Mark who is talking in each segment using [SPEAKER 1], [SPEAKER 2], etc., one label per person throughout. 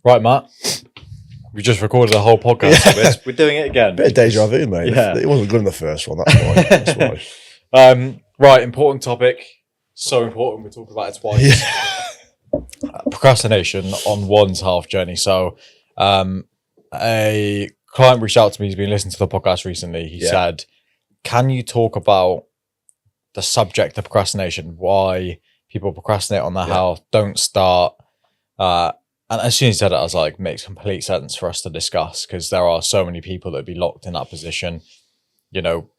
[SPEAKER 1] Right, Matt. We just recorded a whole podcast of this. We're doing it again.
[SPEAKER 2] Bit of deja vu, mate.
[SPEAKER 1] Yeah.
[SPEAKER 2] It wasn't good in the first one. That's why.
[SPEAKER 1] Right, important topic. So important. We talked about it twice.
[SPEAKER 2] Yeah.
[SPEAKER 1] Procrastination on one's health journey. So, a client reached out to me. He's been listening to the podcast recently. He said, "Can you talk about the subject of procrastination? Why people procrastinate on their health? Don't start." And as soon as he said it, I was like, makes complete sense for us to discuss, because there are so many people that would be locked in that position, you know,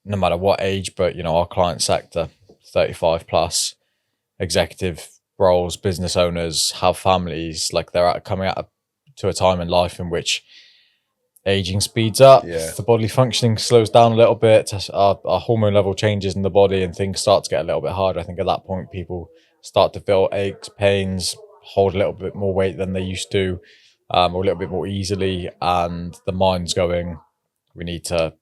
[SPEAKER 1] no matter what age, but, you know, our client sector, 35 plus, executive roles, business owners, have families, like they're coming out to a time in life in which aging speeds up, the bodily functioning slows down a little bit, our hormone level changes in the body, and things start to get a little bit harder. I think at that point, people start to feel aches, pains, hold a little bit more weight than they used to, or a little bit more easily, and the mind's going, we need to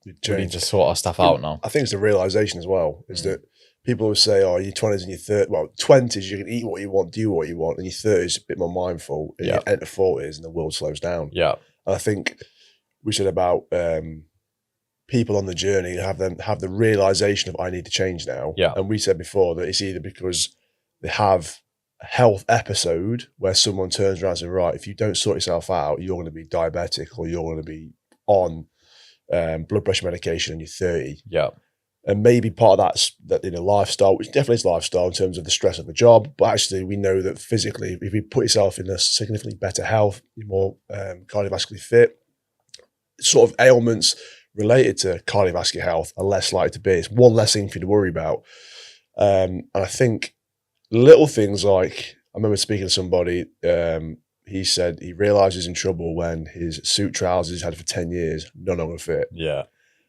[SPEAKER 1] sort our stuff out now.
[SPEAKER 2] I think it's the realization as well, is that people always say, oh, your 20s and your 30s, well, 20s, you can eat what you want, do what you want, and your 30s, a bit more mindful, and you enter 40s and the world slows down. Yeah. And I think we said about people on the journey have the realization of, I need to change now. Yeah. And we said before that it's either because they have health episode where someone turns around and says, right, if you don't sort yourself out, you're going to be diabetic, or you're going to be on blood pressure medication and you're 30. Yeah. And maybe part of that in a lifestyle, which definitely is lifestyle in terms of the stress of the job, but actually we know that physically, if you put yourself in a significantly better health, you're more cardiovascularly fit, sort of ailments related to cardiovascular health are less likely to be. It's one less thing for you to worry about. And I think little things like, I remember speaking to somebody, he said he realised he's in trouble when his suit trousers he's had for 10 years no longer fit. Yeah.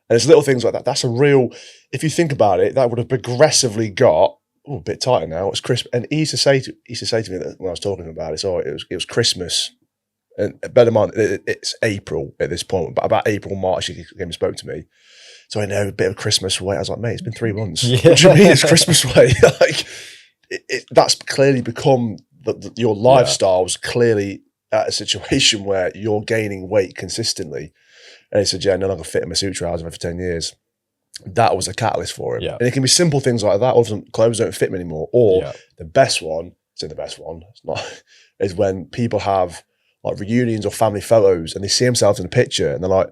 [SPEAKER 2] And it's little things like that. That's a real, if you think about it, that would have progressively got a bit tighter now. It's crisp. And he used to say to me that when I was talking about it, so it was Christmas. And bear in mind, it's April at this point, but about April, March, he came and spoke to me. So I know a bit of Christmas weight. I was like, mate, it's been 3 months. Yeah. What do you mean it's Christmas weight? Like, that's clearly become your lifestyle was clearly at a situation where you're gaining weight consistently. And he said, yeah, no longer fit in my suit trousers for 10 years. That was a catalyst for him. Yeah. And it can be simple things like that. All of a sudden, clothes don't fit me anymore. Or the best one, it's not, is when people have like reunions or family photos and they see themselves in a picture and they're like,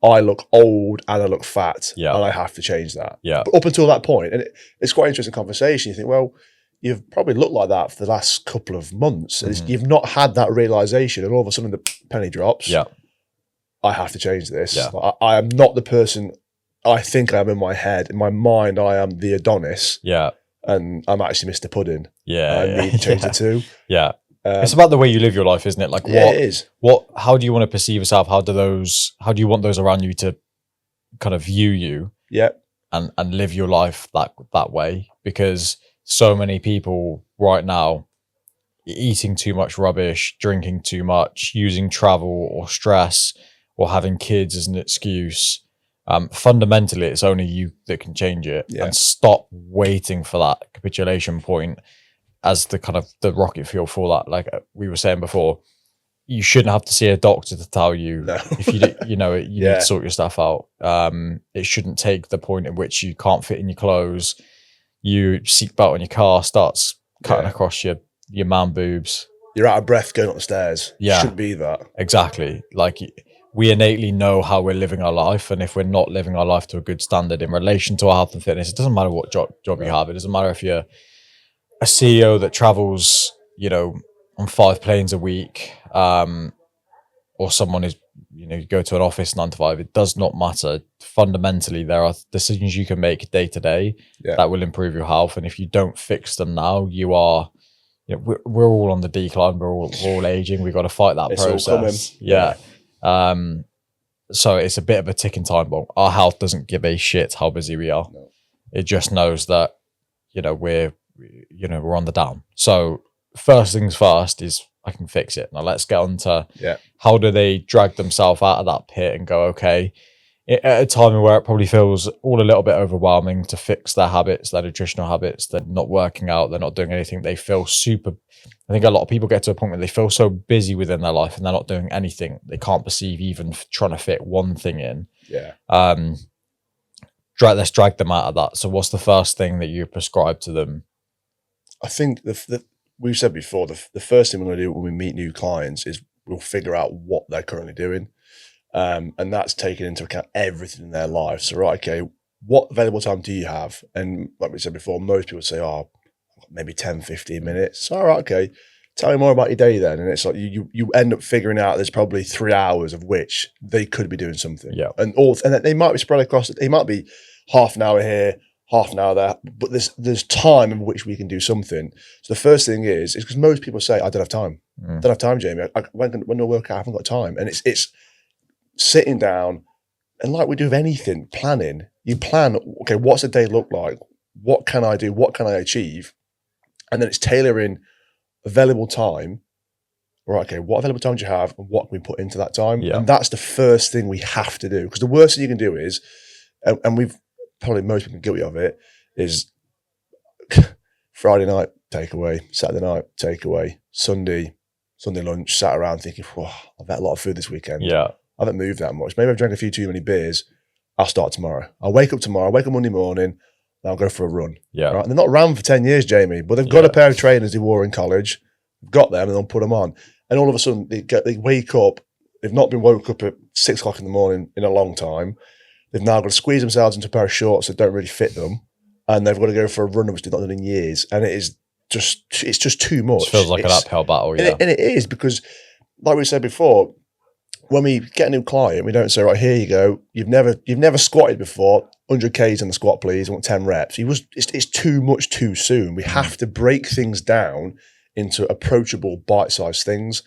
[SPEAKER 2] I look old and I look fat and I have to change that. Yeah. But up until that point, and it's quite an interesting conversation. You think, well, you've probably looked like that for the last couple of months. And you've not had that realization, and all of a sudden the penny drops. Yeah. I have to change this. Yeah. I am not the person I think I am in my head. In my mind, I am the Adonis. Yeah. And I'm actually Mr. Pudding. Yeah. I need to change it too. Yeah.
[SPEAKER 1] It's about the way you live your life, isn't it? Like,
[SPEAKER 2] it is.
[SPEAKER 1] How do you want to perceive yourself? How do you want those around you to kind of view you? Yeah. And live your life that way? Because so many people right now eating too much rubbish, drinking too much, using travel or stress or having kids as an excuse. Fundamentally, it's only you that can change it. Yeah. And stop waiting for that capitulation point as the kind of the rocket fuel for that. Like we were saying before, you shouldn't have to see a doctor to tell you if you need to sort your stuff out. It shouldn't take the point at which you can't fit in your clothes, your seatbelt on your car starts cutting across your man boobs.
[SPEAKER 2] You're out of breath going up the stairs. Yeah. Shouldn't be that.
[SPEAKER 1] Exactly. Like we innately know how we're living our life. And if we're not living our life to a good standard in relation to our health and fitness, it doesn't matter what job you have. It doesn't matter if you're a CEO that travels, on 5 planes a week, or someone is, you go to an office 9 to 5. It does not matter. Fundamentally, there are decisions you can make day to day that will improve your health. And if you don't fix them now, you are, we're all on the decline. We're all aging. We've got to fight that process. All coming. Yeah. So it's a bit of a ticking time bomb. Our health doesn't give a shit how busy we are. No. It just knows that, we're on the down. So first things first is I can fix it. Now let's get on to how do they drag themselves out of that pit and go, okay, at a time where it probably feels all a little bit overwhelming to fix their habits, their nutritional habits. They're not working out. They're not doing anything. They feel super. I think a lot of people get to a point where they feel so busy within their life and they're not doing anything. They can't perceive even trying to fit one thing in.
[SPEAKER 2] Yeah.
[SPEAKER 1] Let's drag them out of that. So what's the first thing that you prescribe to them?
[SPEAKER 2] I think we've said before, the first thing we're going to do when we meet new clients is we'll figure out what they're currently doing. And that's taking into account everything in their life. So, right, okay, what available time do you have? And like we said before, most people say, oh, maybe 10, 15 minutes. All right, okay. Tell me more about your day then. And it's like you end up figuring out there's probably 3 hours of which they could be doing something.
[SPEAKER 1] Yeah.
[SPEAKER 2] And they might be spread across, it might be half an hour here, half an hour there, but there's time in which we can do something. So the first thing is because most people say, I don't have time. I don't have time, Jamie. When I work out, I haven't got time. And it's sitting down and like we do with anything, planning. You plan, okay, what's the day look like? What can I do? What can I achieve? And then it's tailoring available time. Right, okay, what available time do you have and what can we put into that time?
[SPEAKER 1] Yeah.
[SPEAKER 2] And that's the first thing we have to do. Because the worst thing you can do is, and we've probably most people are guilty of it, is Friday night takeaway, Saturday night takeaway, Sunday lunch, sat around thinking, I've had a lot of food this weekend.
[SPEAKER 1] Yeah.
[SPEAKER 2] I haven't moved that much. Maybe I've drank a few too many beers. I'll start tomorrow. I'll wake up tomorrow, Monday morning, and I'll go for a run.
[SPEAKER 1] Yeah.
[SPEAKER 2] Right? And they're not ran for 10 years, Jamie, but they've got a pair of trainers they wore in college, got them, and they'll put them on. And all of a sudden, they wake up, they've not been woke up at 6 o'clock in the morning in a long time. They've now got to squeeze themselves into a pair of shorts that don't really fit them. And they've got to go for a run which they've not done in years. And it's just too much.
[SPEAKER 1] It feels like an uphill battle, yeah.
[SPEAKER 2] And it is because, like we said before, when we get a new client, we don't say, right, here you go. You've never squatted before. 100 Ks on the squat, please. I want 10 reps. It's too much too soon. We have to break things down into approachable bite-sized things.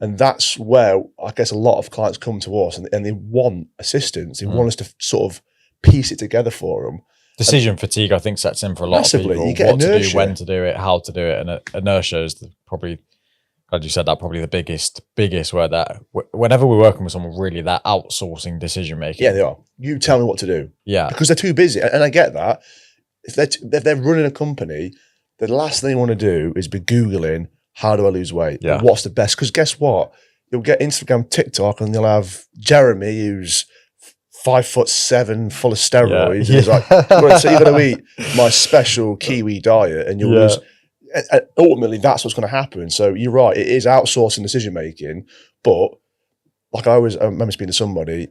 [SPEAKER 2] And that's where I guess a lot of clients come to us and they want assistance. They want us to sort of piece it together for them.
[SPEAKER 1] Decision fatigue, I think, sets in for a lot of people.
[SPEAKER 2] You get
[SPEAKER 1] what
[SPEAKER 2] inertia.
[SPEAKER 1] to do, when to do it, how to do it. And inertia is probably, glad you said that, probably the biggest word that whenever we're working with someone, really, they're outsourcing decision making.
[SPEAKER 2] Yeah, they are. You tell me what to do.
[SPEAKER 1] Yeah.
[SPEAKER 2] Because they're too busy. And I get that. If they're running a company, the last thing they want to do is be Googling, how do I lose weight?
[SPEAKER 1] Yeah.
[SPEAKER 2] What's the best? Because guess what? You'll get Instagram, TikTok, and you'll have Jeremy, who's 5'7", full of steroids.
[SPEAKER 1] Yeah.
[SPEAKER 2] He's like, so you're going to eat my special Kiwi diet and you'll lose. And ultimately, that's what's going to happen. So you're right. It is outsourcing decision making. But like I remember speaking to somebody,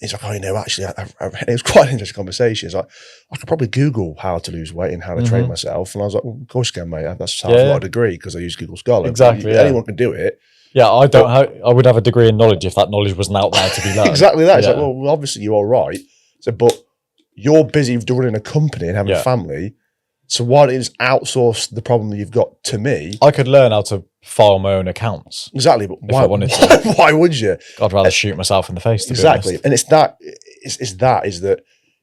[SPEAKER 2] he's like, actually, it was quite an interesting conversation. He's like, I could probably Google how to lose weight and how to train myself. And I was like, well, of course you can, mate. That's how I've got a degree because I use Google Scholar.
[SPEAKER 1] Exactly.
[SPEAKER 2] Anyone can do it.
[SPEAKER 1] Yeah, I would have a degree in knowledge if that knowledge wasn't out there to be learned.
[SPEAKER 2] Exactly that. It's like, well, obviously you're all right. So, but you're busy running a company and having a family. So why don't you just outsource the problem that you've got to me?
[SPEAKER 1] I could learn how to file my own accounts.
[SPEAKER 2] Exactly, but
[SPEAKER 1] why, I wanted to.
[SPEAKER 2] Why would you?
[SPEAKER 1] I'd rather shoot myself in the face.
[SPEAKER 2] Exactly, and it's that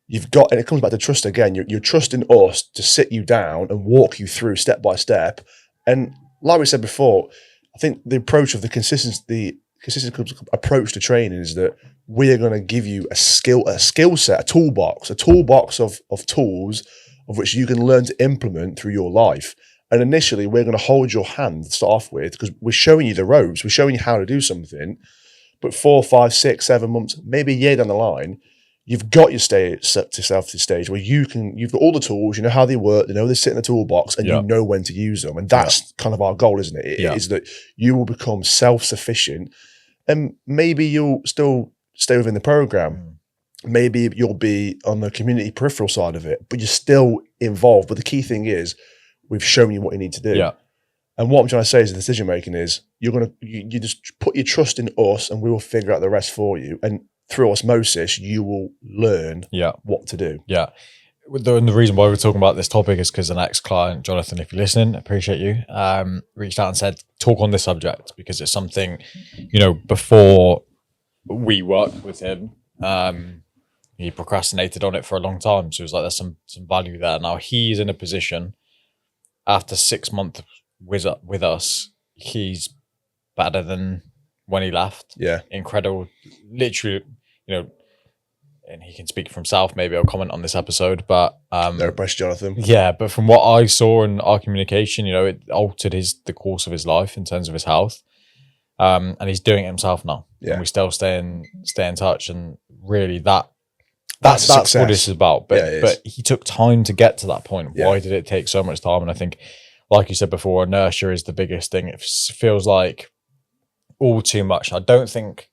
[SPEAKER 2] you've got, and it comes back to trust again. You're trusting us to sit you down and walk you through step by step. And like we said before, I think the approach of the consistent approach to training is that we are going to give you a skill set, a toolbox of tools of which you can learn to implement through your life. And initially, we're going to hold your hand to start off with because we're showing you the ropes, we're showing you how to do something. But 4, 5, 6, 7 months, maybe a year down the line, you've got yourself to the stage where you've got all the tools, you know how they work, you know they sit in the toolbox, and you know when to use them. And that's kind of our goal, isn't it? It is that you will become self-sufficient, and maybe you'll still stay within the program. Maybe you'll be on the community peripheral side of it, but you're still involved. But the key thing is, we've shown you what you need to do.
[SPEAKER 1] Yeah.
[SPEAKER 2] And what I'm trying to say is the decision making is you just put your trust in us and we will figure out the rest for you. And through osmosis, you will learn what to do. Yeah.
[SPEAKER 1] The reason why we're talking about this topic is because an ex-client, Jonathan, if you're listening, appreciate you, reached out and said, talk on this subject because it's something, before we worked with him, he procrastinated on it for a long time. So it was like, there's some value there. Now he's in a position after 6 months with us, he's better than when he left.
[SPEAKER 2] Yeah.
[SPEAKER 1] Incredible. Literally, and he can speak for himself. Maybe I'll comment on this episode, but
[SPEAKER 2] no pressure, Jonathan.
[SPEAKER 1] Yeah, but from what I saw in our communication, it altered the course of his life in terms of his health. And he's doing it himself now. Yeah. And we still stay in touch, and really that's what this is about. But he took time to get to that point. Yeah. Why did it take so much time? And I think, like you said before, inertia is the biggest thing. It feels like all too much. I don't think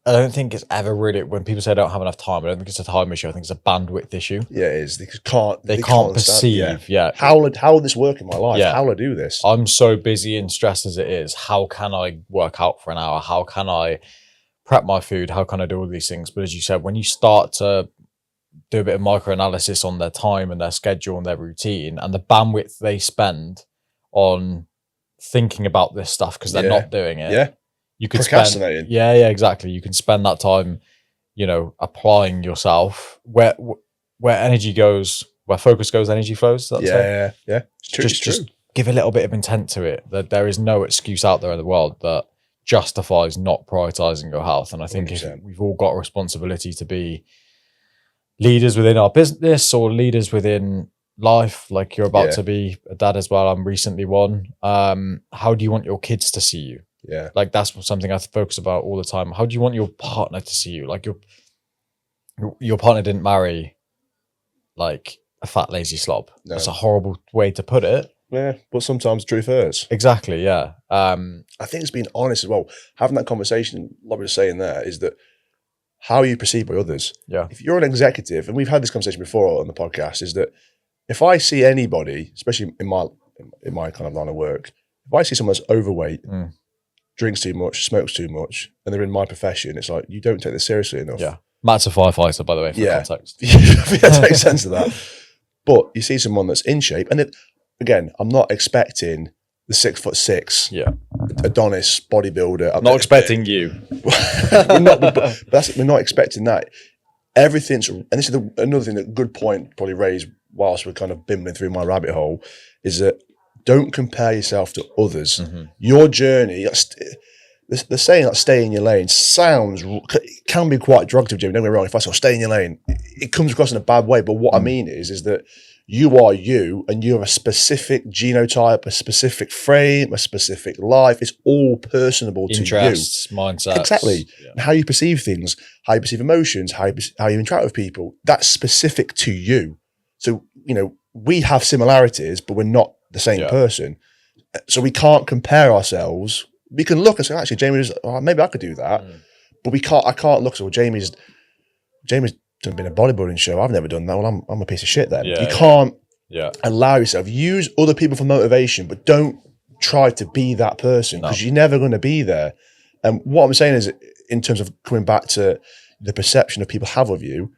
[SPEAKER 1] it's ever really, when people say I don't have enough time, I don't think it's a time issue. I think it's a bandwidth issue.
[SPEAKER 2] Yeah, it is. They
[SPEAKER 1] can't perceive. Yeah.
[SPEAKER 2] How will this work in my life? Yeah. How will I do this?
[SPEAKER 1] I'm so busy and stressed as it is. How can I work out for an hour? How can I prep my food? How can I do all these things? But as you said, when you start to do a bit of microanalysis on their time and their schedule and their routine and the bandwidth they spend on thinking about this stuff because they're not doing it.
[SPEAKER 2] Yeah.
[SPEAKER 1] You could spend, exactly. You can spend that time, applying yourself where energy goes, where focus goes, energy flows.
[SPEAKER 2] Yeah. It's true.
[SPEAKER 1] Just give a little bit of intent to it. That there is no excuse out there in the world that justifies not prioritizing your health. And I think we've all got a responsibility to be leaders within our business or leaders within life. Like you're about to be a dad as well. I'm recently one. How do you want your kids to see you?
[SPEAKER 2] Yeah.
[SPEAKER 1] Like that's something I focus about all the time. How do you want your partner to see you? Like your partner didn't marry like a fat, lazy slob. No. That's a horrible way to put it.
[SPEAKER 2] Yeah, but sometimes the truth hurts.
[SPEAKER 1] Exactly, yeah.
[SPEAKER 2] I think it's being honest as well. Having that conversation, like we were saying there, is that how you perceive by others.
[SPEAKER 1] Yeah.
[SPEAKER 2] If you're an executive, and we've had this conversation before on the podcast, is that if I see anybody, especially in my kind of line of work, if I see someone that's overweight, drinks too much, smokes too much, and they're in my profession, it's like, you don't take this seriously enough.
[SPEAKER 1] Yeah. Matt's a firefighter, by the way, for context.
[SPEAKER 2] That makes sense of that. But you see someone that's in shape, and again, I'm not expecting the 6'6", Adonis bodybuilder.
[SPEAKER 1] I'm not expecting you.
[SPEAKER 2] we're not expecting that. Everything's, and this is another thing that good point probably raised whilst we're kind of bimbling through my rabbit hole, is that don't compare yourself to others. Mm-hmm. Your journey, the saying that stay in your lane can be quite derogative, Jimmy. Don't get me wrong. If I say stay in your lane, it comes across in a bad way. But what I mean is that you are you, and you have a specific genotype, a specific frame, a specific life. It's all personable to you.
[SPEAKER 1] Interests, mindsets.
[SPEAKER 2] Exactly. Yeah. How you perceive things, how you perceive emotions, how you interact with people. That's specific to you. So, we have similarities, but we're not the same person. So we can't compare ourselves. We can look and say, actually, Jamie's, maybe I could do that. But I can't look. So well, Jamie's done been a bodybuilding show. I've never done that. Well, I'm a piece of shit then. You can't allow yourself, use other people for motivation, but don't try to be that person because you're never going to be there. And what I'm saying is, in terms of coming back to the perception of people have of you,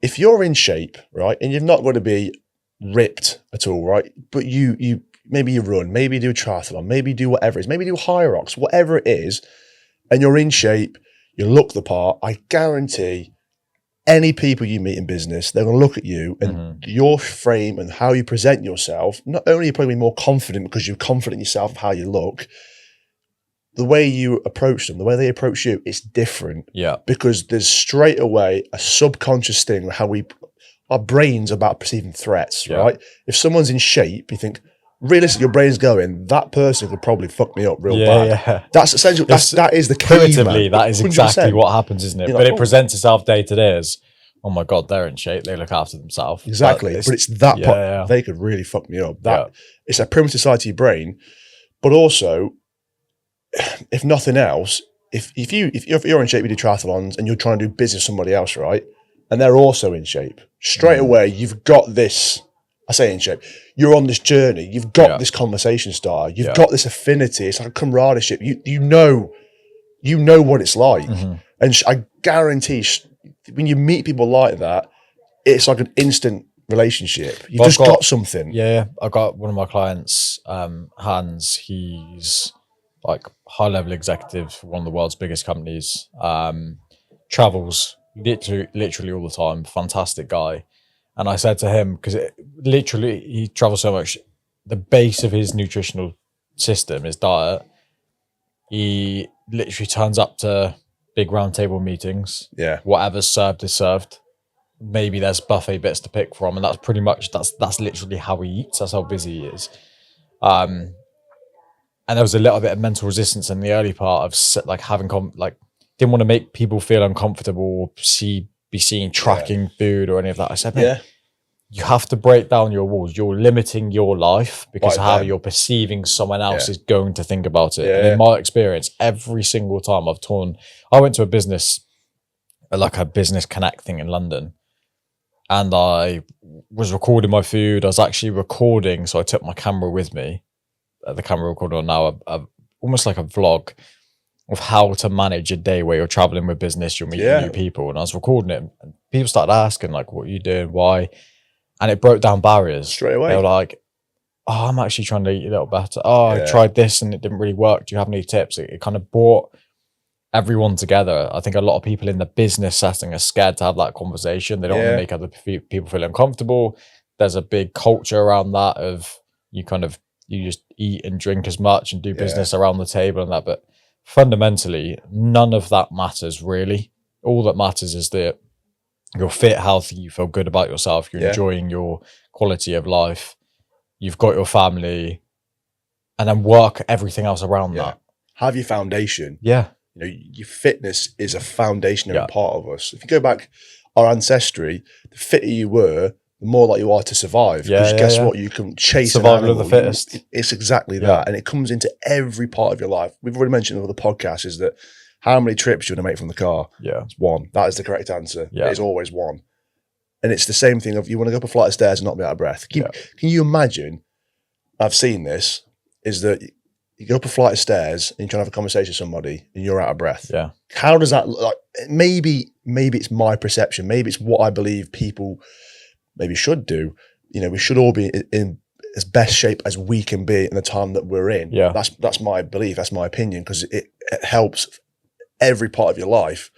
[SPEAKER 2] if you're in shape, right, and you're not going to be ripped at all, right, but you maybe you run, maybe you do a triathlon, maybe you do whatever it is, maybe you do high rocks, whatever it is, and you're in shape, you look the part, I guarantee any people you meet in business, they're going to look at you and your frame and how you present yourself. Not only are you probably more confident because you're confident in yourself of how you look, the way you approach them, the way they approach you, it's different.
[SPEAKER 1] Yeah.
[SPEAKER 2] Because there's straight away a subconscious thing, how our brain's about perceiving threats, right? If someone's in shape, you think, realistically, your brain's going, that person could probably fuck me up real bad. Yeah. That's essentially, that is the key,
[SPEAKER 1] primitively, man. That is exactly what happens, isn't it? But it presents itself day to day as, oh my God, they're in shape. They look after themselves.
[SPEAKER 2] Exactly. But it's that part, they could really fuck me up. It's a primitive side to your brain. But also, if nothing else, if you're in shape, you do triathlons and you're trying to do business with somebody else, right? And they're also in shape. Straight away, you've got this, I say in shape, you're on this journey. You've got this conversation starter. You've got this affinity. It's like a camaraderie. You know what it's like. And I guarantee when you meet people like that, it's like an instant relationship. You've just got something.
[SPEAKER 1] Yeah. I got one of my clients, Hans, he's like high level executive for one of the world's biggest companies, travels literally all the time. Fantastic guy. And I said to him, because literally he travels so much, the base of his nutritional system, his diet, he literally turns up to big round table meetings.
[SPEAKER 2] Yeah.
[SPEAKER 1] Whatever's served is served. Maybe there's buffet bits to pick from, and that's pretty much that's literally how he eats. That's how busy he is. And there was a little bit of mental resistance in the early part of like having didn't want to make people feel uncomfortable or be seen tracking food or any of that. I said, mate, you have to break down your walls. You're limiting your life because of how you're perceiving someone else is going to think about it. And in my experience, every single time I went to a business connect thing in London, and I was recording my food. I was actually recording, so I took my camera with me. The camera recorder on now, almost like a vlog of how to manage a day where you're traveling with business, you're meeting new people. And I was recording it, and people started asking, like, what are you doing? Why? And it broke down barriers.
[SPEAKER 2] Straight away.
[SPEAKER 1] They were like, oh, I'm actually trying to eat a little better. Oh, I tried this and it didn't really work. Do you have any tips? It kind of brought everyone together. I think a lot of people in the business setting are scared to have that conversation. They don't want to make other people feel uncomfortable. There's a big culture around that of you just eat and drink as much and do business around the table and that. But fundamentally, none of that matters really. All that matters is that you're fit, healthy, you feel good about yourself, you're enjoying your quality of life, you've got your family, and then work everything else around that.
[SPEAKER 2] Have your foundation.
[SPEAKER 1] Yeah.
[SPEAKER 2] You know, your fitness is a foundational part of us. If you go back our ancestry, the fitter you were, the more likely you are to survive. Because guess what? You can chase
[SPEAKER 1] survival of the fittest.
[SPEAKER 2] It's exactly that. And it comes into every part of your life. We've already mentioned in the podcast is that how many trips you want to make from the car?
[SPEAKER 1] Yeah.
[SPEAKER 2] It's one. That is the correct answer.
[SPEAKER 1] Yeah.
[SPEAKER 2] It's always one. And it's the same thing of you want to go up a flight of stairs and not be out of breath. Can you imagine, I've seen this, is that you go up a flight of stairs and you're trying to have a conversation with somebody and you're out of breath.
[SPEAKER 1] Yeah.
[SPEAKER 2] How does that look? Like, maybe it's my perception. Maybe it's what I believe people maybe should do. You know, we should all be in as best shape as we can be in the time that we're in.
[SPEAKER 1] Yeah.
[SPEAKER 2] That's my belief. That's my opinion, because it helps every part of your life.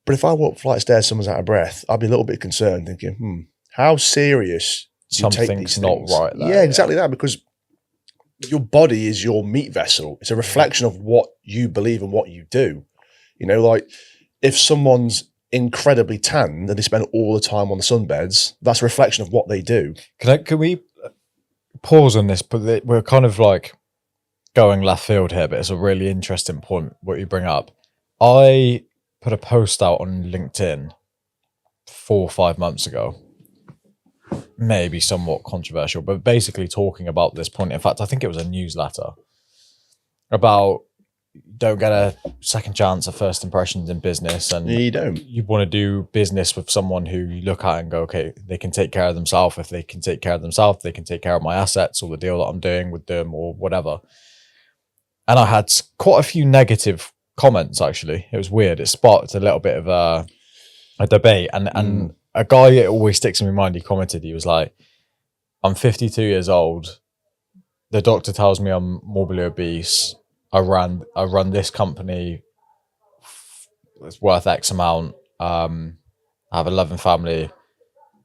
[SPEAKER 2] But if I walk a flight of stairs, someone's out of breath, I'd be a little bit concerned, thinking, how serious do you take these things?
[SPEAKER 1] Not right there.
[SPEAKER 2] Yeah, exactly that, because your body is your meat vessel. It's a reflection of what you believe and what you do. You know, like if someone's incredibly tanned and they spend all the time on the sunbeds, that's a reflection of what they do.
[SPEAKER 1] Can we pause on this? But we're kind of like going left field here, but it's a really interesting point what you bring up. I put a post out on LinkedIn 4 or 5 months ago, maybe somewhat controversial, but basically talking about this point. In fact, I think it was a newsletter about don't get a second chance at first impressions in business, and
[SPEAKER 2] you don't.
[SPEAKER 1] You want to do business with someone who you look at and go, okay, they can take care of themselves. If they can take care of themselves, they can take care of my assets or the deal that I'm doing with them or whatever. And I had quite a few negative comments, actually. It was weird. It sparked a little bit of a debate. And a guy, it always sticks in my mind, he commented, he was like, I'm 52 years old. The doctor tells me I'm morbidly obese. I run this company. It's worth X amount. I have a loving family.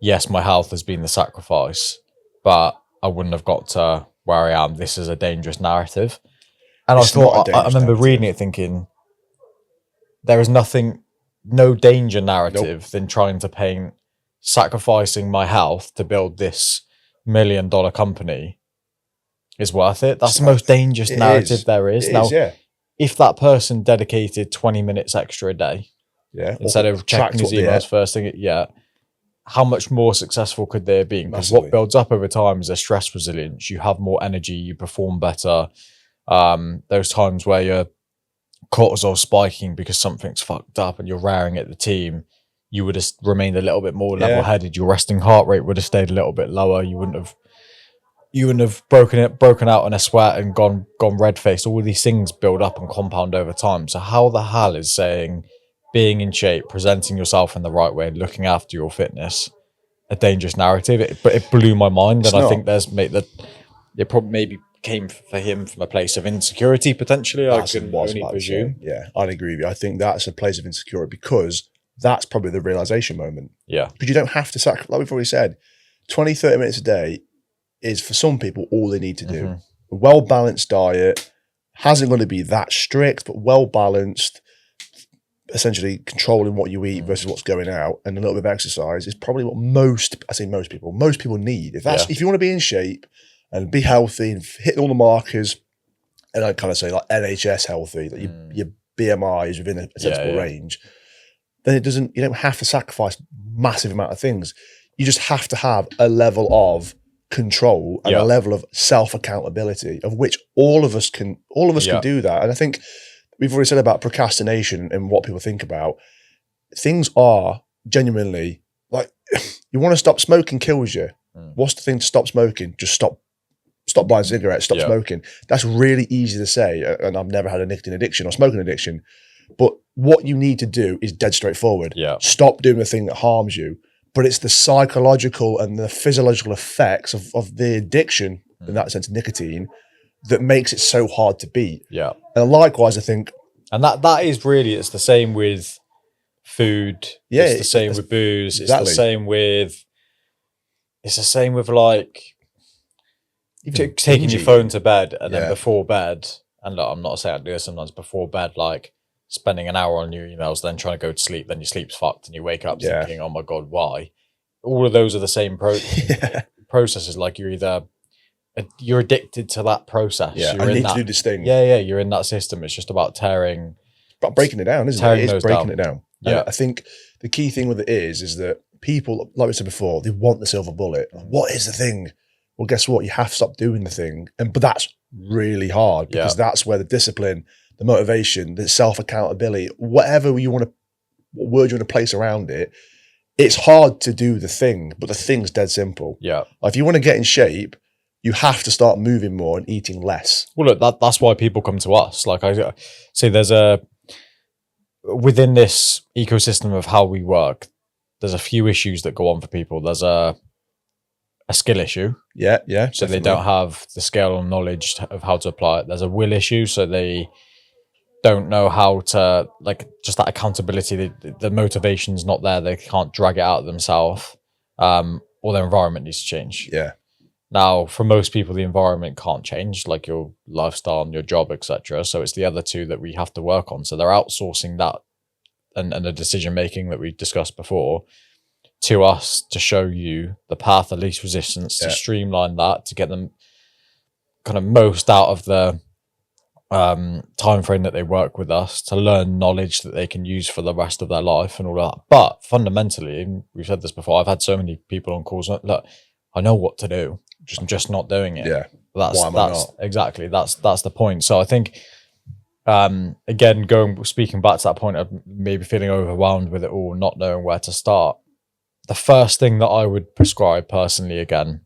[SPEAKER 1] Yes, my health has been the sacrifice, but I wouldn't have got to where I am. This is a dangerous narrative. And I remember reading it thinking, there is no danger narrative than trying to paint sacrificing my health to build this $1 million company is worth it. That's the most dangerous narrative there is. If that person dedicated 20 minutes extra a day, instead of checking his emails first thing, how much more successful could they have been? Because what builds up over time is a stress resilience. You have more energy, you perform better. Those times where your cortisol spiking because something's fucked up and you're raring at the team, you would have remained a little bit more level-headed. Your resting heart rate would have stayed a little bit lower. You wouldn't have broken out in a sweat and gone red-faced. All of these things build up and compound over time. So how the hell is saying being in shape, presenting yourself in the right way, looking after your fitness, a dangerous narrative? But it blew my mind, and I think it probably maybe came for him from a place of insecurity potentially. I can only presume.
[SPEAKER 2] Yeah, I'd agree with you. I think that's a place of insecurity because that's probably the realization moment.
[SPEAKER 1] Yeah,
[SPEAKER 2] because you don't have to sacrifice. Like we've already said, 20, 30 minutes a day is for some people all they need to do. A well-balanced diet hasn't going to be that strict, but well-balanced. essentially controlling what you eat versus what's going out, and a little bit of exercise is probably what most people need. If you want to be in shape and be healthy and hit all the markers, and I kind of say like NHS healthy, that your BMI is within a sensible range, then you don't have to sacrifice massive amount of things. You just have to have a level of control and a level of self-accountability, of which all of us can do that. And I think we've already said about procrastination and what people think about. Things are genuinely like, you want to stop smoking, kills you. What's the thing to stop smoking? Just stop buying cigarettes, stop smoking. That's really easy to say, and I've never had a nicotine addiction or smoking addiction. But what you need to do is dead straightforward. Stop doing the thing that harms you. But it's the psychological and the physiological effects of the addiction, in that sense, nicotine, that makes it so hard to beat. And likewise, I think,
[SPEAKER 1] and that is really, it's the same with food. It's the same with booze. Exactly. It's the same with like taking your phone to bed, and then before bed, and look, I'm not saying I do this sometimes, before bed, like spending an hour on your emails, then trying to go to sleep, then your sleep's fucked and you wake up thinking, oh my God, why? All of those are the same processes. Like you're addicted to that process.
[SPEAKER 2] I need to do this thing.
[SPEAKER 1] You're in that system. It's just about breaking
[SPEAKER 2] it down, isn't it? It's breaking it down.
[SPEAKER 1] Yeah.
[SPEAKER 2] I think the key thing with it is that people, like we said before, they want the silver bullet. What is the thing? Well, guess what? You have to stop doing the thing. But that's really hard, because that's where the discipline, the motivation, the self-accountability, whatever word you want to place around it, it's hard to do the thing, but the thing's dead simple. Like if you want to get in shape, you have to start moving more and eating less.
[SPEAKER 1] Well, look, that's why people come to us. Like I say, within this ecosystem of how we work, there's a few issues that go on for people. There's a skill issue. So definitely. They don't have the skill or knowledge of how to apply it. There's a will issue. So they don't know how to, like, just that accountability. The motivation's not there. They can't drag it out themselves. Or their environment needs to change. Now, for most people, the environment can't change, like your lifestyle and your job, etc. So it's the other two that we have to work on. So they're outsourcing that and the decision making that we discussed before to us, to show you the path of least resistance, to streamline that, to get them kind of most out of the time frame that they work with us, to learn knowledge that they can use for the rest of their life and all that. But fundamentally, and we've said this before, I've had so many people on calls, look, I know what to do, I'm just not doing it. That's exactly, that's the point. So I think again, speaking back to that point of maybe feeling overwhelmed with it all, not knowing where to start, the first thing that I would prescribe personally, again,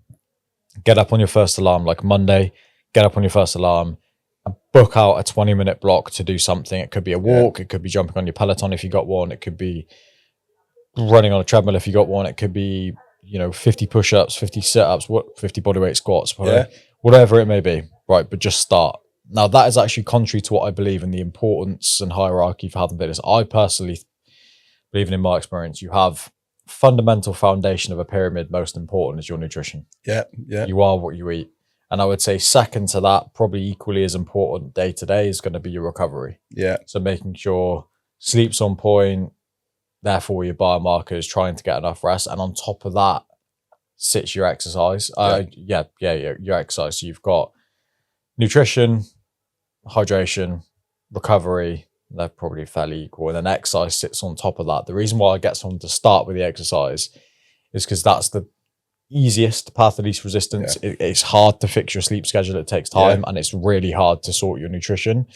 [SPEAKER 1] get up on your first alarm, like Monday, get up on your first alarm and book out a 20-minute block to do something. It could be a walk, it could be jumping on your Peloton if you got one, it could be running on a treadmill if you got one, it could be 50 push-ups, 50 sit-ups, 50 bodyweight squats, whatever it may be, right? But just start. Now, that is actually contrary to what I believe in the importance and hierarchy for health and fitness. I personally believe, in my experience, you have fundamental foundation of a pyramid. Most important is your nutrition. You are what you eat. And I would say second to that, probably equally as important day to day, is going to be your recovery. So making sure sleep's on point, therefore your biomarkers, trying to get enough rest, and on top of that sits your exercise. Your exercise. So you've got nutrition, hydration, recovery. They're probably fairly equal, and then exercise sits on top of that. The reason why I get someone to start with the exercise is because that's the easiest path of least resistance. It's hard to fix your sleep schedule. It takes time, and it's really hard to sort your nutrition.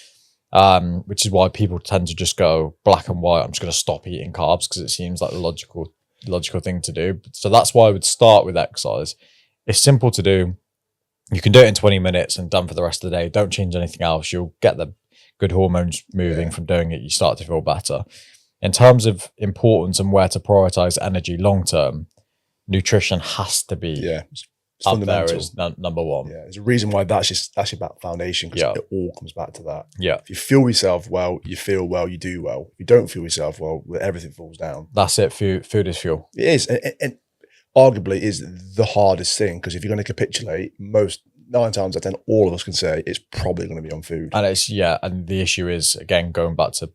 [SPEAKER 1] Which is why people tend to just go black and white. I'm just going to stop eating carbs, because it seems like the logical thing to do. So that's why I would start with exercise. It's simple to do. You can do it in 20 minutes and done for the rest of the day. Don't change anything else. You'll get the good hormones moving from doing it. You start to feel better. In terms of importance and where to prioritize energy long term, nutrition has to be up there as number one.
[SPEAKER 2] There's a reason why that's about foundation, because it all comes back to that. If you feel yourself well, you feel well, you do well. If you don't feel yourself well, everything falls down.
[SPEAKER 1] That's it. Food is fuel.
[SPEAKER 2] It is, and arguably is the hardest thing, because if you're going to capitulate, 9 times out of 10, all of us can say it's probably going to be on food.
[SPEAKER 1] And and the issue is, again, going back to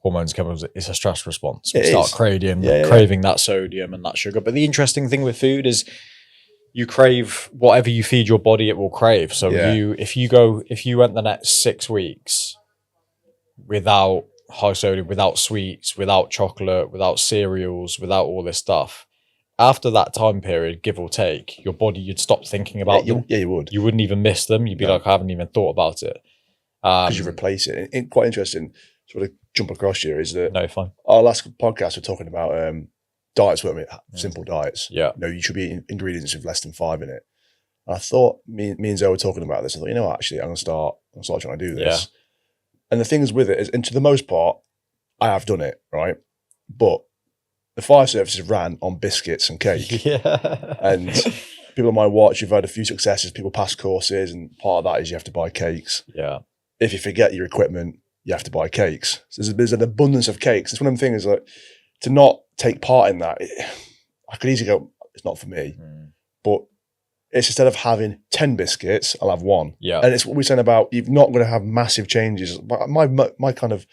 [SPEAKER 1] hormones, chemicals, it's a stress response. We start craving that sodium and that sugar. But the interesting thing with food is you crave whatever you feed your body, it will crave. So if you went the next 6 weeks without high sodium, without sweets, without chocolate, without cereals, without all this stuff, after that time period, give or take, your body, you'd stop thinking about them.
[SPEAKER 2] Yeah, you would.
[SPEAKER 1] You wouldn't even miss them. You'd be like, I haven't even thought about it.
[SPEAKER 2] Because you replace it. And quite interesting, sort of jump across here, is that
[SPEAKER 1] fine.
[SPEAKER 2] Our last podcast, we're talking about diets, weren't we? Simple diets.
[SPEAKER 1] Yeah.
[SPEAKER 2] You should be eating ingredients with less than 5 in it. And I thought, me and Zoe were talking about this. I thought, you know what, actually, I'm going to start trying to do this. Yeah. And the things with it is, and to the most part, I have done it, right? But the fire services ran on biscuits and cake.
[SPEAKER 1] Yeah.
[SPEAKER 2] And people on my watch, you've had a few successes, people pass courses, and part of that is you have to buy cakes.
[SPEAKER 1] Yeah.
[SPEAKER 2] If you forget your equipment, you have to buy cakes. So there's an abundance of cakes. It's one of the things, like, to not take part in that, I could easily go, it's not for me. But it's, instead of having 10 biscuits, I'll have 1.
[SPEAKER 1] Yeah.
[SPEAKER 2] And it's what we're saying about, you're not going to have massive changes. My kind of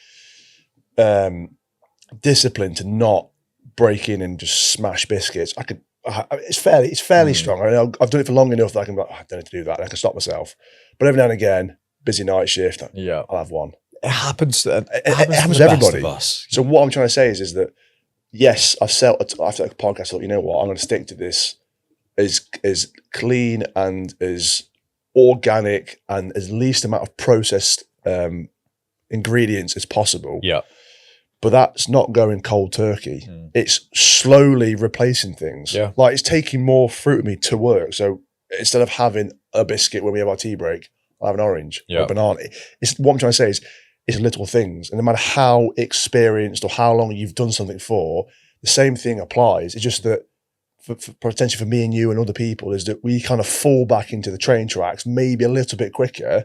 [SPEAKER 2] discipline to not break in and just smash biscuits, it's fairly strong. I mean, I've done it for long enough that I can be like, I don't need to do that. I can stop myself. But every now and again, busy night shift, I'll have 1.
[SPEAKER 1] It happens. It
[SPEAKER 2] happens to everybody. So what I'm trying to say is that, yes, after a podcast, I thought, you know what, I'm going to stick to this as clean and as organic and as least amount of processed ingredients as possible.
[SPEAKER 1] Yeah.
[SPEAKER 2] But that's not going cold turkey. It's slowly replacing things.
[SPEAKER 1] Yeah.
[SPEAKER 2] Like, it's taking more fruit with me to work. So instead of having a biscuit when we have our tea break, I'll have an orange or a banana. What I'm trying to say is, it's little things. And no matter how experienced or how long you've done something for, the same thing applies. It's just that for potentially for me and you and other people, is that we kind of fall back into the train tracks maybe a little bit quicker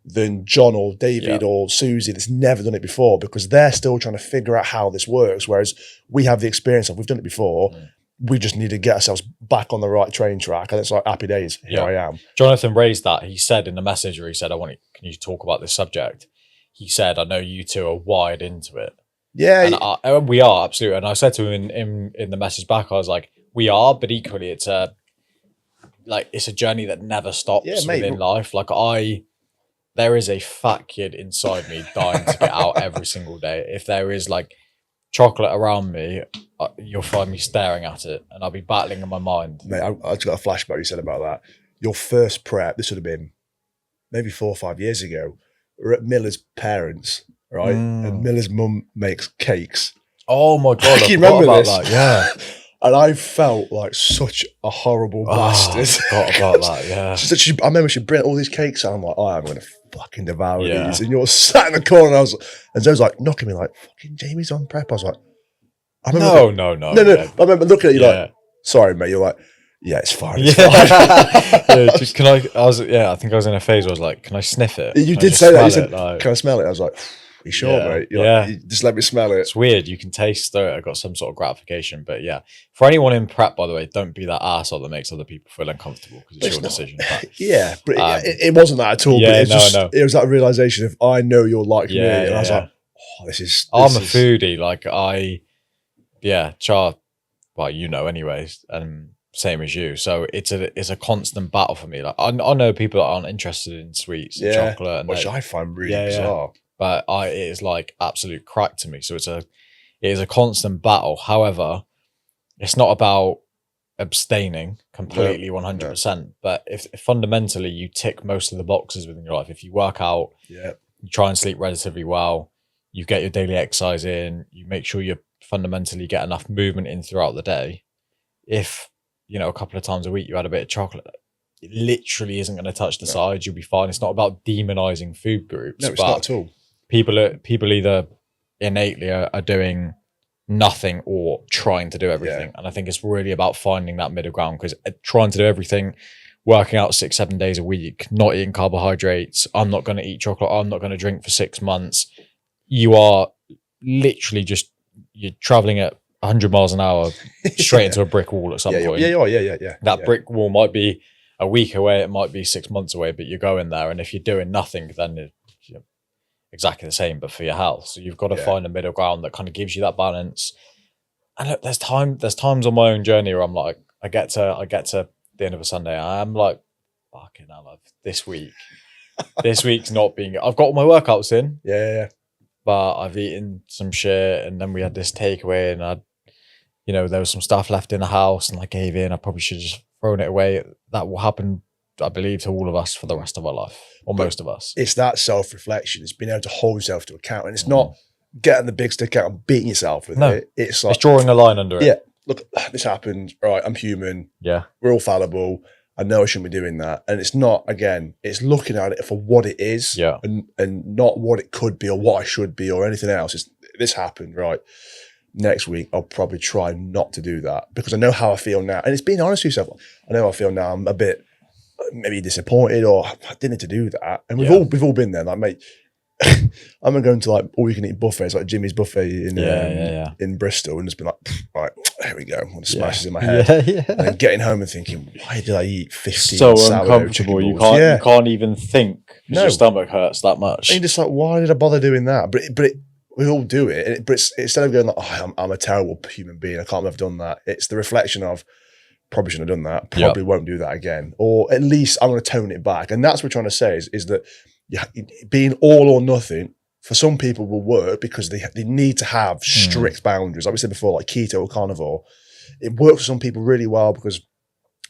[SPEAKER 2] than John or David or Susie that's never done it before, because they're still trying to figure out how this works. Whereas we have the experience of, we've done it before. We just need to get ourselves back on the right train track. And it's like, happy days. Here I am.
[SPEAKER 1] Jonathan raised that. He said in the message where he said, can you talk about this subject? He said, I know you two are wired into it.
[SPEAKER 2] Yeah.
[SPEAKER 1] And we are, absolutely. And I said to him in the message back, I was like, we are, but equally it's a journey that never stops within life. Like, there is a fat kid inside me dying to get out every single day. If there is like chocolate around me, you'll find me staring at it, and I'll be battling in my mind.
[SPEAKER 2] Mate, I just got a flashback you said about that. Your first prep, this would have been maybe 4 or 5 years ago. We're at Miller's parents, right? And Miller's mum makes cakes.
[SPEAKER 1] Oh my God.
[SPEAKER 2] I can remember this.
[SPEAKER 1] That. Yeah.
[SPEAKER 2] And I felt like such a horrible bastard.
[SPEAKER 1] I forgot about that, yeah.
[SPEAKER 2] I remember she'd bring all these cakes out. I'm like, I'm going to fucking devour these. And you're sat in the corner, and Zoe's like knocking me like, fucking Jamie's on prep. I was like,
[SPEAKER 1] No.
[SPEAKER 2] I remember looking at you like, sorry, mate. You're like, yeah, it's fine. It's
[SPEAKER 1] fine. I think I was in a phase where I was like, can I sniff it?
[SPEAKER 2] You did say that. You said, can I smell it? I was like, you sure, mate? Like, just let me smell it.
[SPEAKER 1] It's weird. You can taste it. I got some sort of gratification. But yeah, for anyone in prep, by the way, don't be that arsehole that makes other people feel uncomfortable, because it's your decision. But,
[SPEAKER 2] but it wasn't that at all.
[SPEAKER 1] Yeah,
[SPEAKER 2] but it was that realization of, I know you're like me. And I was like,
[SPEAKER 1] I'm a foodie. Like well, you know, anyways, and same as you. So it's a constant battle for me. Like I know people that aren't interested in sweets and chocolate, and
[SPEAKER 2] which I find really bizarre.
[SPEAKER 1] But it is like absolute crack to me. So it is a constant battle. However, it's not about abstaining completely 100%. But if fundamentally you tick most of the boxes within your life, if you work out, you try and sleep relatively well, you get your daily exercise in, you make sure you fundamentally get enough movement in throughout the day. If, a couple of times a week you had a bit of chocolate, it literally isn't going to touch the sides. You'll be fine. It's not about demonizing food groups.
[SPEAKER 2] No, it's not at all.
[SPEAKER 1] People either innately are doing nothing or trying to do everything. And I think it's really about finding that middle ground, because trying to do everything, working out 6-7 days a week, not eating carbohydrates, I'm not going to eat chocolate, I'm not going to drink for 6 months. You are literally you're traveling at 100 miles an hour straight into a brick wall at some point.
[SPEAKER 2] Yeah.
[SPEAKER 1] That brick wall might be a week away, it might be 6 months away, but you're going there. And if you're doing nothing, then exactly the same, but for your health. So you've got to find a middle ground that kind of gives you that balance. And look, there's times on my own journey where I'm like, I get to the end of a Sunday, I'm like, fucking hell, this week's not being. I've got all my workouts in, but I've eaten some shit, and then we had this takeaway, and there was some stuff left in the house, and I gave in. I probably should have just thrown it away. That will happen, I believe, to all of us for the rest of our life, or most of us.
[SPEAKER 2] It's that self-reflection. It's being able to hold yourself to account, and it's not getting the big stick out and beating yourself with it. It's like,
[SPEAKER 1] it's drawing a line under it.
[SPEAKER 2] Yeah, look, this happened. All right, I'm human.
[SPEAKER 1] Yeah,
[SPEAKER 2] we're all fallible. I know I shouldn't be doing that. And it's not, again, it's looking at it for what it is and not what it could be or what I should be or anything else. This happened, right? Next week, I'll probably try not to do that because I know how I feel now. And it's being honest with yourself. I know how I feel now. I'm a bit maybe disappointed or I didn't need to do that. And we've all been there. Like, mate, I'm going to like all you can eat buffets, like Jimmy's buffet in Bristol, and just been like, right, here we go. I'm gonna smash this in my head. And then getting home and thinking, why did I eat 15
[SPEAKER 1] so uncomfortable? You can't even think because your stomach hurts that much.
[SPEAKER 2] And you're just like, why did I bother doing that? But we all do it. But instead of going like, oh, I'm a terrible human being, I can't have done that. It's the reflection of probably shouldn't have done that. Probably won't do that again, or at least I'm going to tone it back. And that's what we're trying to say is that. Being all or nothing for some people will work because they need to have strict boundaries. Like we said before, like keto or carnivore, it works for some people really well because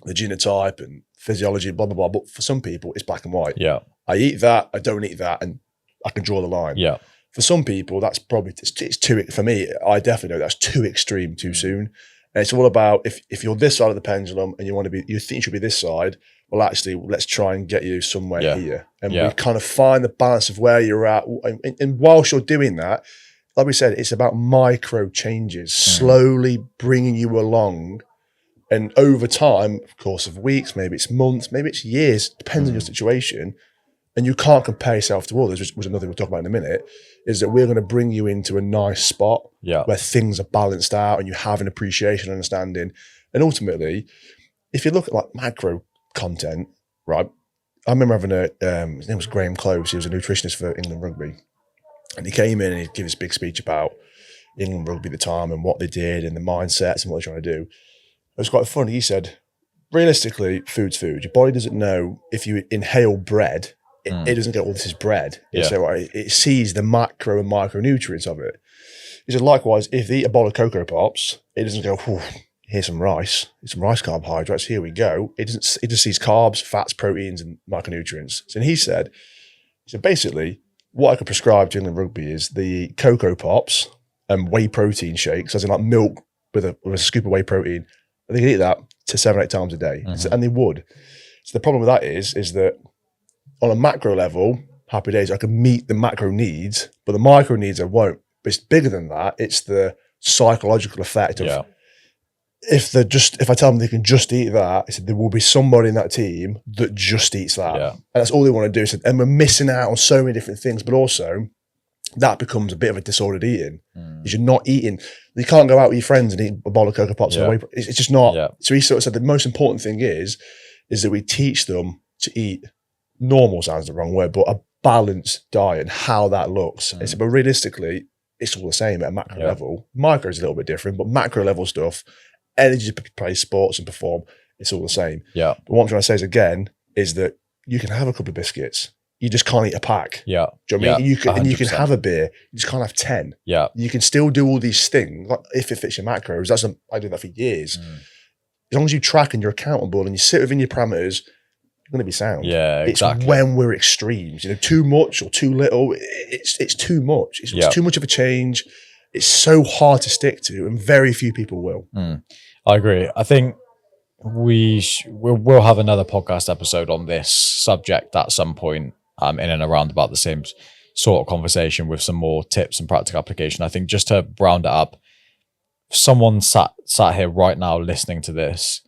[SPEAKER 2] the genotype and physiology, blah, blah, blah. But for some people, it's black and white.
[SPEAKER 1] Yeah.
[SPEAKER 2] I eat that, I don't eat that, and I can draw the line. Yeah. For some people, that's probably, it's too, for me, I definitely know that's too extreme too soon. And it's all about if you're this side of the pendulum and you think you should be this side, well, actually, let's try and get you somewhere here. And we kind of find the balance of where you're at. And whilst you're doing that, like we said, it's about micro changes, slowly bringing you along. And over time, of course, of weeks, maybe it's months, maybe it's years, depends on your situation. And you can't compare yourself to others, which another thing we'll talk about in a minute, is that we're going to bring you into a nice spot where things are balanced out and you have an appreciation, understanding. And ultimately, if you look at like macro content, right? I remember having his name was Graham Close. He was a nutritionist for England Rugby. And he came in and he'd give this big speech about England Rugby at the time and what they did and the mindsets and what they're trying to do. It was quite funny. He said, realistically, food's food. Your body doesn't know if you inhale bread, it doesn't go, oh, this is bread. So it sees the macro and micronutrients of it. He said, likewise, if they eat a bowl of Cocoa Pops, it doesn't go, here's some rice carbohydrates, here we go. It just sees carbs, fats, proteins, and micronutrients. So he said, basically, what I could prescribe to England Rugby is the Cocoa Pops and whey protein shakes, as in like milk with a scoop of whey protein. And they could eat that to 7-8 times a day. And they would. So the problem with that is that on a macro level, happy days, I can meet the macro needs, but the micro needs I won't. But it's bigger than that. It's the psychological effect of if I tell them they can just eat that, I said there will be somebody in that team that just eats that. And that's all they want to do. And we're missing out on so many different things, but also that becomes a bit of a disordered eating. Because you're not eating. You can't go out with your friends and eat a bowl of Cocoa Pops. It's just not. So he sort of said the most important thing is that we teach them to eat, normal sounds the wrong word, but a balanced diet and how that looks. But realistically, it's all the same at a macro level. Micro is a little bit different, but macro level stuff, energy to play sports and perform, it's all the same. But what I'm trying to say is that you can have a couple of biscuits. You just can't eat a pack. Do you know what I mean? You can have a beer. You just can't have 10. You can still do all these things like if it fits your macros. I did that for years. As long as you track and you're accountable and you sit within your parameters, you're going to be sound. It's when we're extremes, too much or too little. It's too much. It's too much of a change. It's so hard to stick to, and very few people will.
[SPEAKER 1] I agree. I think we'll have another podcast episode on this subject at some point, in and around about the same sort of conversation with some more tips and practical application. I think just to round it up, someone sat here right now listening to this,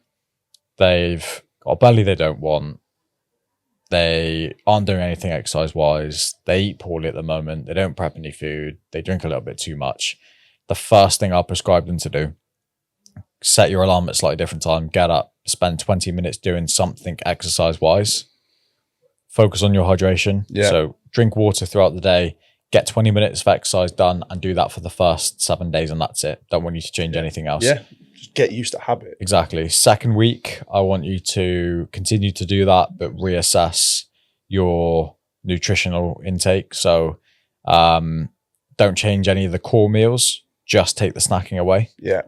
[SPEAKER 1] they've got a belly they don't want. They aren't doing anything exercise-wise. They eat poorly at the moment. They don't prep any food. They drink a little bit too much. The first thing I'll prescribe them to do, set your alarm at a slightly different time, get up, spend 20 minutes doing something exercise-wise. Focus on your hydration. So drink water throughout the day. get 20 minutes of exercise done and do that for the first 7 days, and that's it. Don't want you to change anything else.
[SPEAKER 2] Yeah, just get used to habit.
[SPEAKER 1] Exactly. Second week, I want you to continue to do that, but reassess your nutritional intake. So don't change any of the core meals, just take the snacking away.
[SPEAKER 2] Yeah.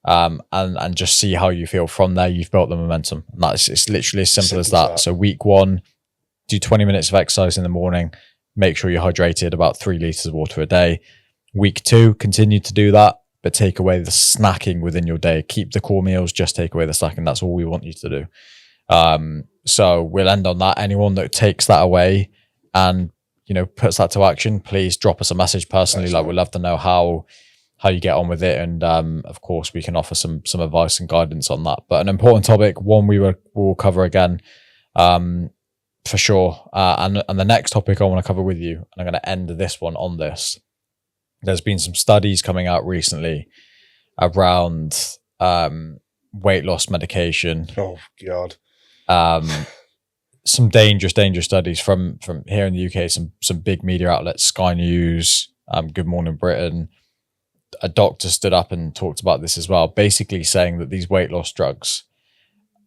[SPEAKER 1] And just see how you feel. From there, you've built the momentum. And it's literally as simple as that. So week 1, do 20 minutes of exercise in the morning. Make sure you're hydrated, about 3 liters of water a day. Week 2, continue to do that, but take away the snacking within your day. Keep the core meals, just take away the snacking. That's all we want you to do. So we'll end on that. Anyone that takes that away and, puts that to action, please drop us a message personally. Like, we'd love to know how you get on with it. And of course, we can offer some advice and guidance on that. But an important topic, one we'll cover again for sure. And the next topic I want to cover with you, and I'm going to end this one on this. There's been some studies coming out recently around weight loss medication.
[SPEAKER 2] Oh, God.
[SPEAKER 1] Some dangerous studies from here in the UK, some big media outlets, Sky News, Good Morning Britain. A doctor stood up and talked about this as well, basically saying that these weight loss drugs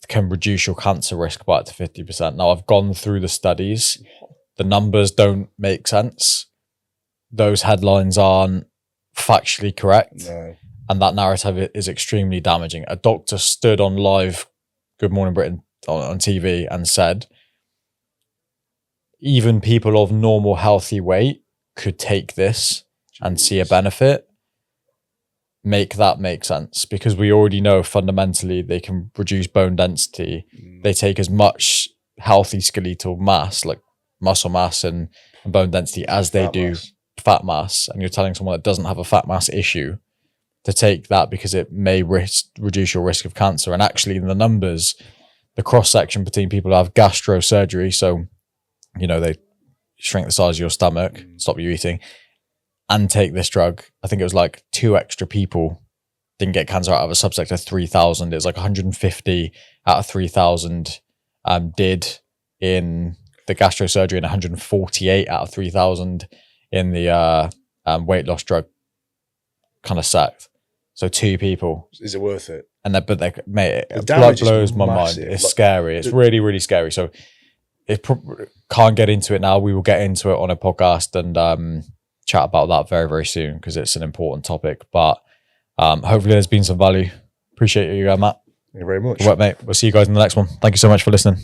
[SPEAKER 1] can reduce your cancer risk by up to 50%. Now, I've gone through the studies. The numbers don't make sense. Those headlines aren't factually correct.
[SPEAKER 2] No.
[SPEAKER 1] And that narrative is extremely damaging. A doctor stood on live Good Morning Britain on TV and said, even people of normal healthy weight could take this and see a benefit. Make that make sense, because we already know fundamentally they can reduce bone density. They take as much healthy skeletal mass, like muscle mass and bone density, as they do fat mass. And you're telling someone that doesn't have a fat mass issue to take that because it may reduce your risk of cancer. And actually, in the numbers, the cross section between people who have gastro surgery, so they shrink the size of your stomach, stop you eating, and take this drug, I think it was like 2 extra people didn't get cancer out of a subset of 3,000. It was like 150 out of 3,000 did in the gastrosurgery, and 148 out of 3,000 in the weight loss drug kind of sect. So 2 people.
[SPEAKER 2] Is it worth it?
[SPEAKER 1] And mate, it blows my mind. It's scary. It's really, really scary. So it can't get into it now. We will get into it on a podcast and chat about that very, very soon, because it's an important topic. But hopefully there's been some value. Appreciate you, Matt.
[SPEAKER 2] Thank you very much.
[SPEAKER 1] Well, mate, we'll see you guys in the next one. Thank you so much for listening.